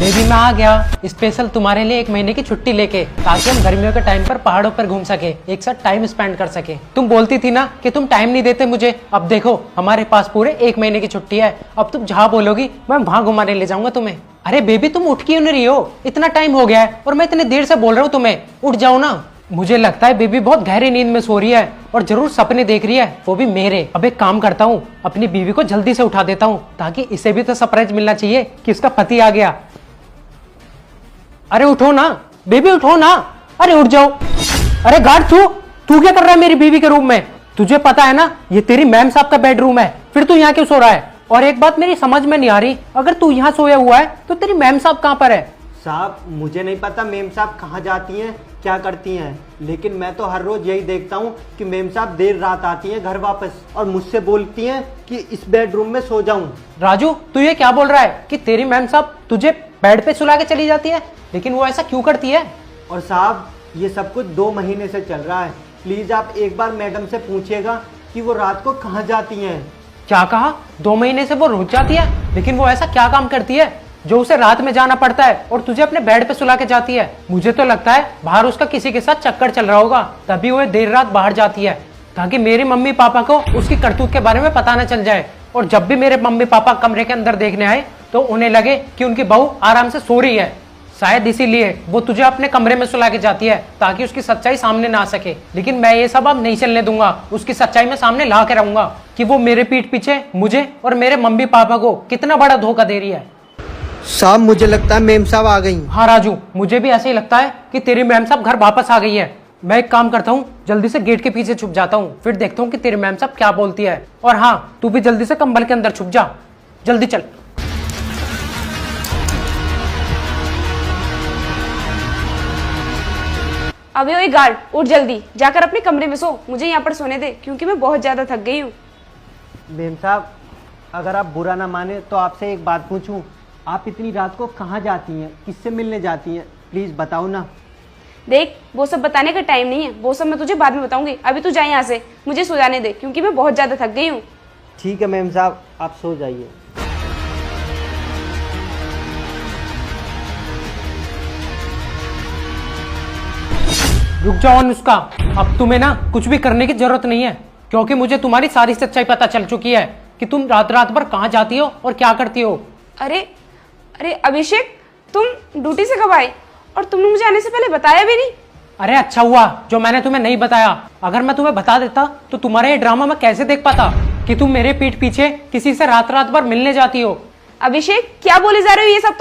Baby मैं आ गया special तुम्हारे लिए 1 महीने की छुट्टी लेके, ताकि हम गर्मियों के टाइम पर पहाड़ों पर घूम सके, एक साथ टाइम स्पेंड कर सके। तुम बोलती थी ना कि तुम टाइम नहीं देते मुझे, अब देखो हमारे पास पूरे 1 महीने की छुट्टी है। अब तुम जहाँ बोलोगी मैं वहां घुमाने ले जाऊंगा तुम्हें। अरे बेबी तुम उठ क्यों नहीं रही हो? इतना टाइम हो गया है और मैं इतनी देर से बोल रहा हूँ तुम्हें, उठ जाओ ना। मुझे लगता है बेबी बहुत गहरी नींद में सो रही है और जरूर सपने देख रही है, वो भी मेरे। अब एक काम करता हूँ, अपनी बीवी को जल्दी से उठा देता हूँ, ताकि इसे भी तो सरप्राइज मिलना चाहिए कि उसका पति आ गया। अरे उठो ना बेबी, उठो ना। अरे उठ जाओ। अरे गार्ड तू क्या कर रहा है मेरी बीवी के रूम में? तुझे पता है ना ये तेरी मैम साहब का बेडरूम है, फिर तू यहाँ क्यों सो रहा है? और एक बात मेरी समझ में नहीं आ रही, अगर तू यहाँ सोया हुआ है तो तेरी मैम साहब कहाँ पर है? साहब मुझे नहीं पता मेम साहब कहाँ जाती हैं, क्या करती हैं, लेकिन मैं तो हर रोज यही देखता हूँ कि मेम साहब देर रात आती हैं घर वापस और मुझसे बोलती हैं कि इस बेडरूम में सो जाऊं। राजू तू ये क्या बोल रहा है कि तेरी मैम साहब तुझे बेड पे सुला के चली जाती है? लेकिन वो ऐसा क्यों करती है? और साहब ये सब कुछ 2 महीने से चल रहा है, प्लीज आप एक बार मैडम से पूछिएगा कि वो रात को कहाँ जाती हैं। क्या कहा? 2 महीने से वो रोज जाती है, लेकिन वो ऐसा क्या काम करती है जो उसे रात में जाना पड़ता है और तुझे अपने बेड पे सुला के जाती है? मुझे तो लगता है बाहर उसका किसी के साथ चक्कर चल रहा होगा, तभी वो देर रात बाहर जाती है, ताकि मेरे मम्मी पापा को उसकी करतूत के बारे में पता न चल जाए। और जब भी मेरे मम्मी पापा कमरे के अंदर देखने आए तो उन्हें लगे कि उनकी बहू आराम से सो रही है। शायद इसीलिए वो तुझे अपने कमरे में सुला के जाती है, ताकि उसकी सच्चाई सामने ना आ सके। लेकिन मैं ये सब अब नहीं चलने दूंगा, उसकी सच्चाई में सामने ला के रहूंगा कि वो मेरे पीठ पीछे मुझे और मेरे मम्मी पापा को कितना बड़ा धोखा दे रही है। साहब मुझे लगता है मेम साहब आ गई। हाँ राजू, मुझे भी ऐसे ही लगता है कि तेरी मैम साहब घर वापस आ गई है। मैं एक काम करता हूँ, जल्दी से गेट के पीछे छुप जाता हूँ, फिर देखता हूँ कि तेरी मैम साहब क्या बोलती है। और हाँ तू भी जल्दी से कंबल के अंदर छुप जा, जल्दी चल। अबे ओए गार्ड, उठ जल्दी, जाकर अपने कमरे में सो, मुझे यहाँ पर सोने दे क्योंकि मैं बहुत ज्यादा थक गई हूँ। मेम साहब अगर आप बुरा ना माने तो आपसे एक बात पूछूं, आप इतनी रात को कहाँ जाती हैं, किससे मिलने जाती हैं, प्लीज बताओ ना। देख वो सब बताने का टाइम नहीं है, वो सब मैं तुझे बाद में बताऊंगी। अभी तू जा यहाँ से, मुझे सो जाने दे क्योंकि मैं बहुत ज्यादा थक गई हूँ। ठीक है मेम साहब आप सो जाइए। रुक जाओ अनुष्का, अब तुम्हें ना कुछ भी करने की जरूरत नहीं है, क्योंकि मुझे तुम्हारी सारी सच्चाई पता चल चुकी है कि तुम रात रात भर कहाँ जाती हो और क्या करती हो। अरे अरे अभिषेक, तुम ड्यूटी से कब आए और तुमने मुझे आने से पहले बताया भी नहीं? अरे अच्छा हुआ जो मैंने तुम्हें नहीं बताया, अगर मैं तुम्हें बता देता तो तुम्हारा ये ड्रामा मैं कैसे देख पाता कि तुम मेरे पीठ पीछे किसी से रात रात भर मिलने जाती हो। अभिषेक क्या बोले जा रहे हो ये सब?